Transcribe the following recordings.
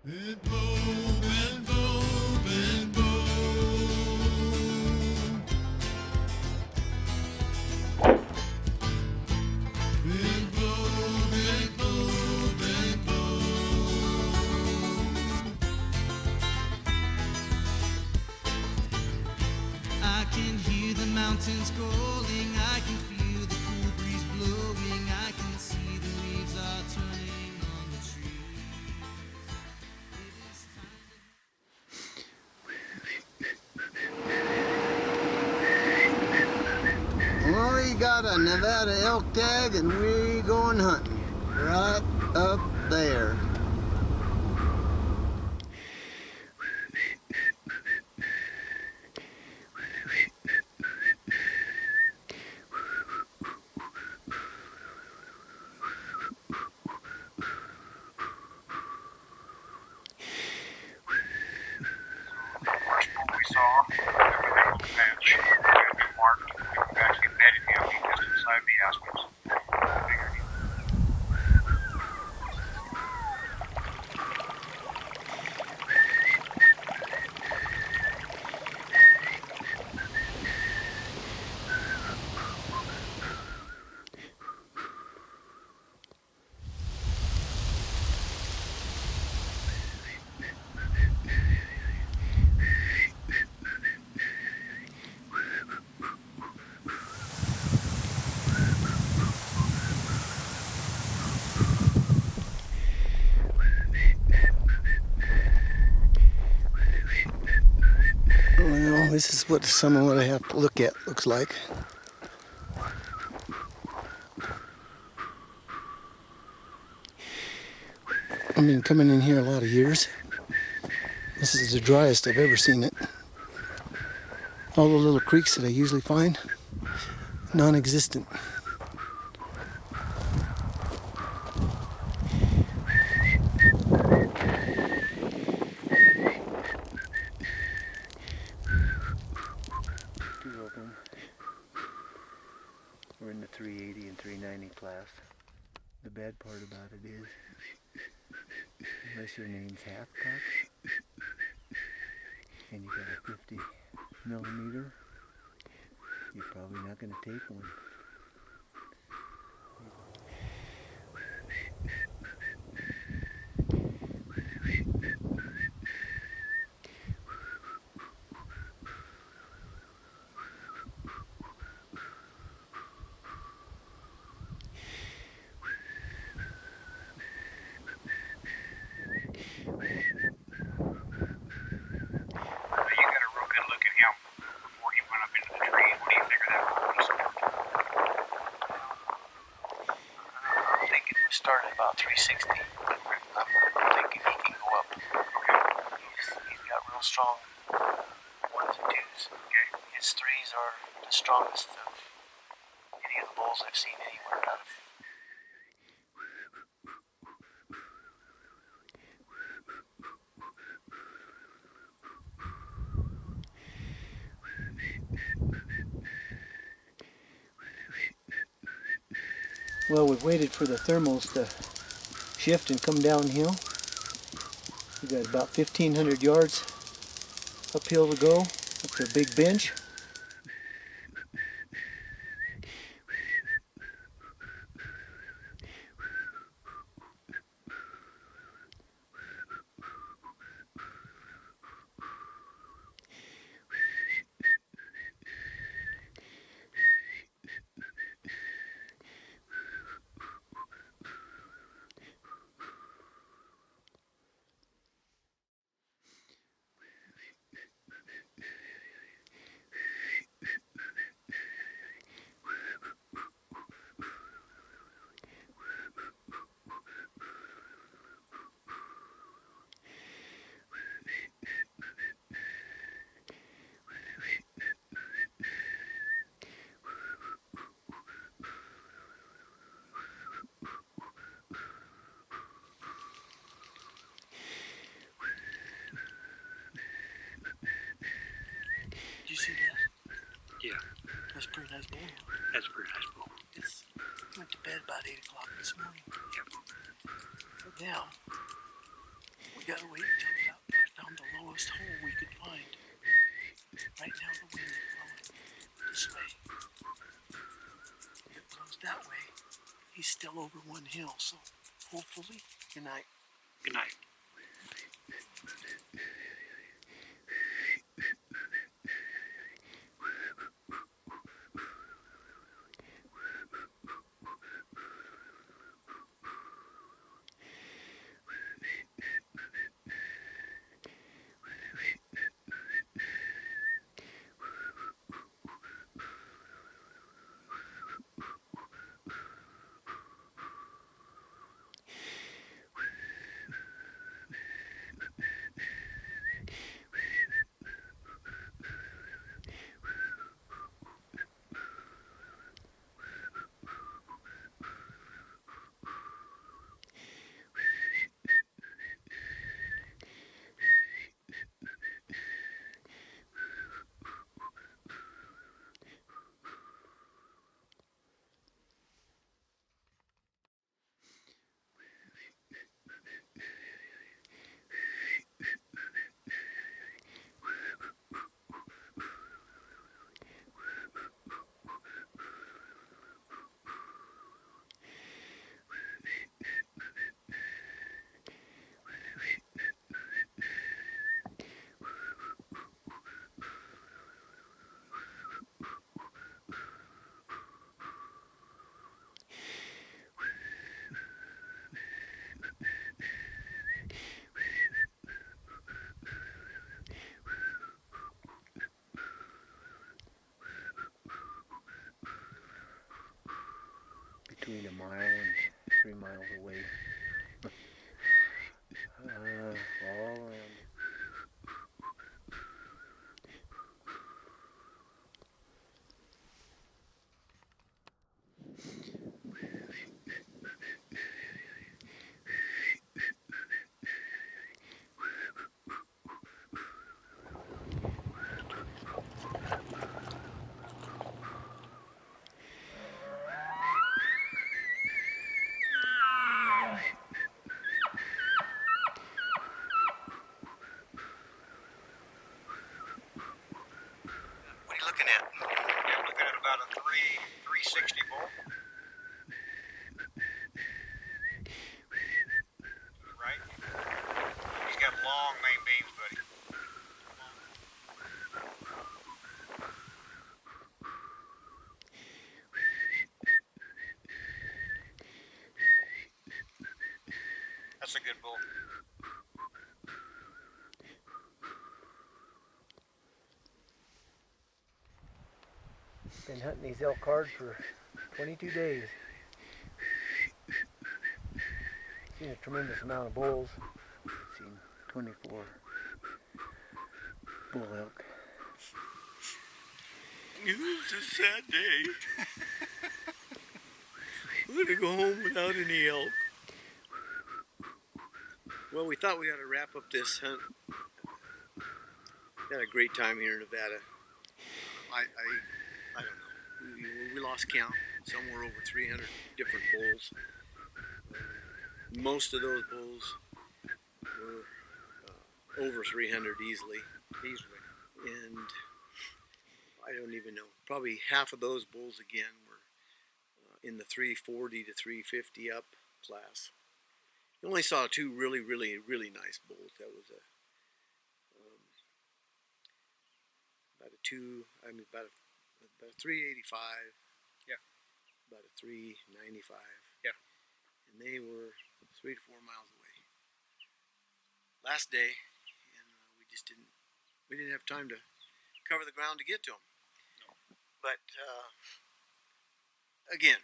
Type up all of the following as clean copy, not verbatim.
Bend bow, bend bow, bend bow. Bend bow, bend bow, bend bow. I can hear the mountains calling, I can feel the cool breeze blowing, I can see the leaves are turning on the trees. It is time to... Well, we got a Nevada elk tag and we're going hunting right up there. We saw everything was patch. It had been marked. We've actually bedded him just inside the aspens. Well, this is what some of what I have to look at looks like. I've been coming in here a lot of years. This is the driest I've ever seen it. All the little creeks that I usually find, non-existent. We're in the 380 and 390 class. The bad part about it is, unless your name's half-cock and you got a 50 millimeter, you're probably not going to take one. Started about 360. I'm thinking he can go up. He's got real strong ones and twos. Okay. His threes are the strongest of any of the bulls I've seen anywhere out of. Well, we've waited for the thermals to shift and come downhill. We've got about 1,500 yards uphill to go, up to a big bench. Did you see that? Yeah. That's a pretty nice bull. That's a pretty nice bull. It's went to bed about 8 o'clock this morning. Yep. But now, we gotta wait until about I found the lowest hole we could find. Right now the wind is blowing this way. If it blows that way, he's still over one hill, so hopefully, good night. Good night. Between a mile and 3 miles away. All around. What are you looking at? I'm looking at about a 360 bull. Right? He's got long main beams, buddy. That's a good bull. Been hunting these elk hard for 22 days. Seen a tremendous amount of bulls. Seen 24 bull elk. It was a sad day. We're gonna go home without any elk. Well, we thought we ought to wrap up this hunt. Had a great time here in Nevada. I don't know. We lost count. Somewhere over 300 different bulls. Most of those bulls were over 300 easily. And I don't even know. Probably half of those bulls again were in the 340 to 350 up class. You only saw two really nice bulls. That was about a 385. Yeah. About a 395. Yeah. And they were 3 to 4 miles away. Last day, and we didn't have time to cover the ground to get to them. No. But again,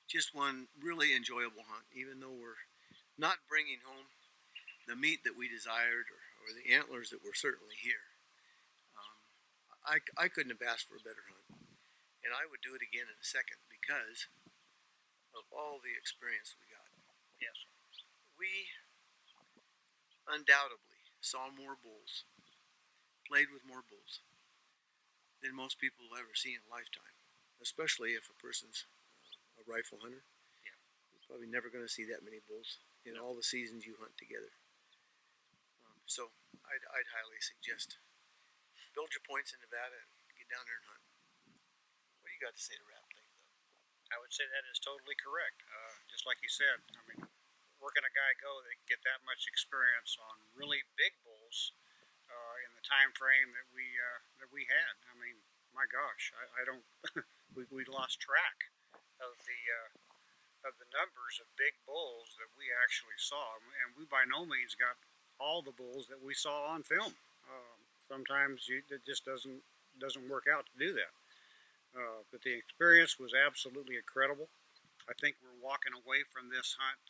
just one really enjoyable hunt, even though we're not bringing home the meat that we desired or the antlers that were certainly here. I couldn't have asked for a better hunt, and I would do it again in a second because of all the experience we got. Yes. We undoubtedly saw more bulls, played with more bulls than most people will ever see in a lifetime, especially if a person's a rifle hunter. Yeah. You're probably never going to see that many bulls in all the seasons you hunt together. So I'd highly suggest build your points in Nevada and get down there and hunt. What do you got to say to wrap things up? I would say that is totally correct. Just like you said, I mean, working a guy go that can get that much experience on really big bulls in the time frame that we had. I mean, my gosh, I don't. we lost track of the numbers of big bulls that we actually saw, and we by no means got all the bulls that we saw on film. Sometimes it just doesn't work out to do that. But the experience was absolutely incredible. I think we're walking away from this hunt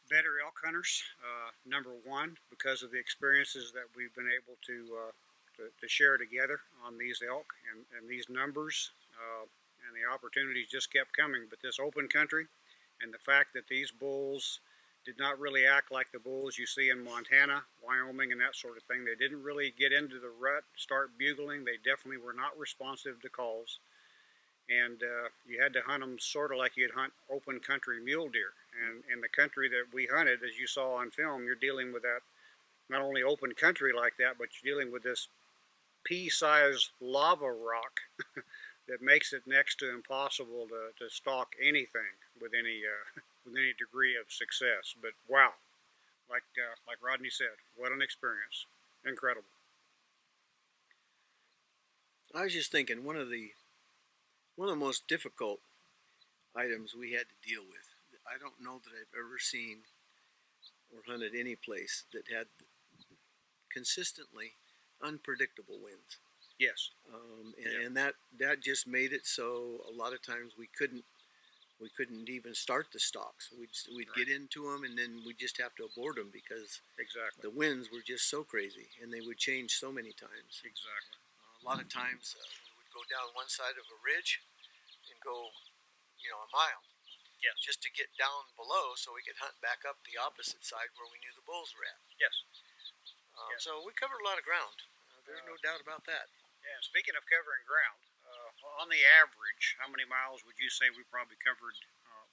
better elk hunters. Number one, because of the experiences that we've been able to share together on these elk and these numbers, and the opportunities just kept coming. But this open country and the fact that these bulls did not really act like the bulls you see in Montana, Wyoming, and that sort of thing. They didn't really get into the rut, start bugling. They definitely were not responsive to calls. And you had to hunt them sort of like you'd hunt open country mule deer. And in the country that we hunted, as you saw on film, you're dealing with that, not only open country like that, but you're dealing with this pea-sized lava rock that makes it next to impossible to stalk anything with any degree of success. But wow, like Rodney said, what an experience! Incredible. I was just thinking one of the most difficult items we had to deal with. I don't know that I've ever seen or hunted any place that had consistently unpredictable winds. Yes. And that just made it so a lot of times we couldn't even start the stalks. We'd Right. get into them and then we'd just have to abort them because Exactly. the winds were just so crazy and they would change so many times. Exactly. A lot of times we would go down one side of a ridge and go, a mile. Yes. Just to get down below so we could hunt back up the opposite side where we knew the bulls were at. Yes. Yes. So we covered a lot of ground. There's no doubt about that. Yeah. And speaking of covering ground, on the average, how many miles would you say we probably covered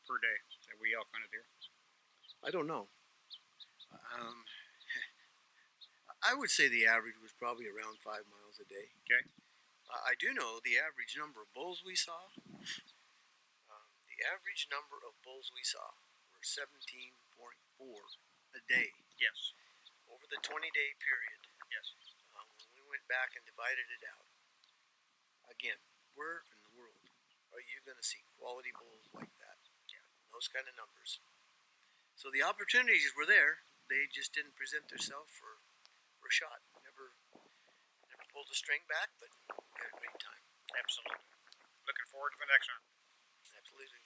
per day that we elk hunted here? I don't know. I would say the average was probably around 5 miles a day. Okay. I do know the average number of bulls we saw. The average number of bulls we saw were 17.4 a day Yes. over the 20-day period. Yes. When we went back and divided it out. Again, where in the world are you going to see quality bulls like that? Yeah. Those kind of numbers. So the opportunities were there. They just didn't present themselves for a shot. Never pulled the string back, but we had a great time. Absolutely. Looking forward to the next one. Absolutely.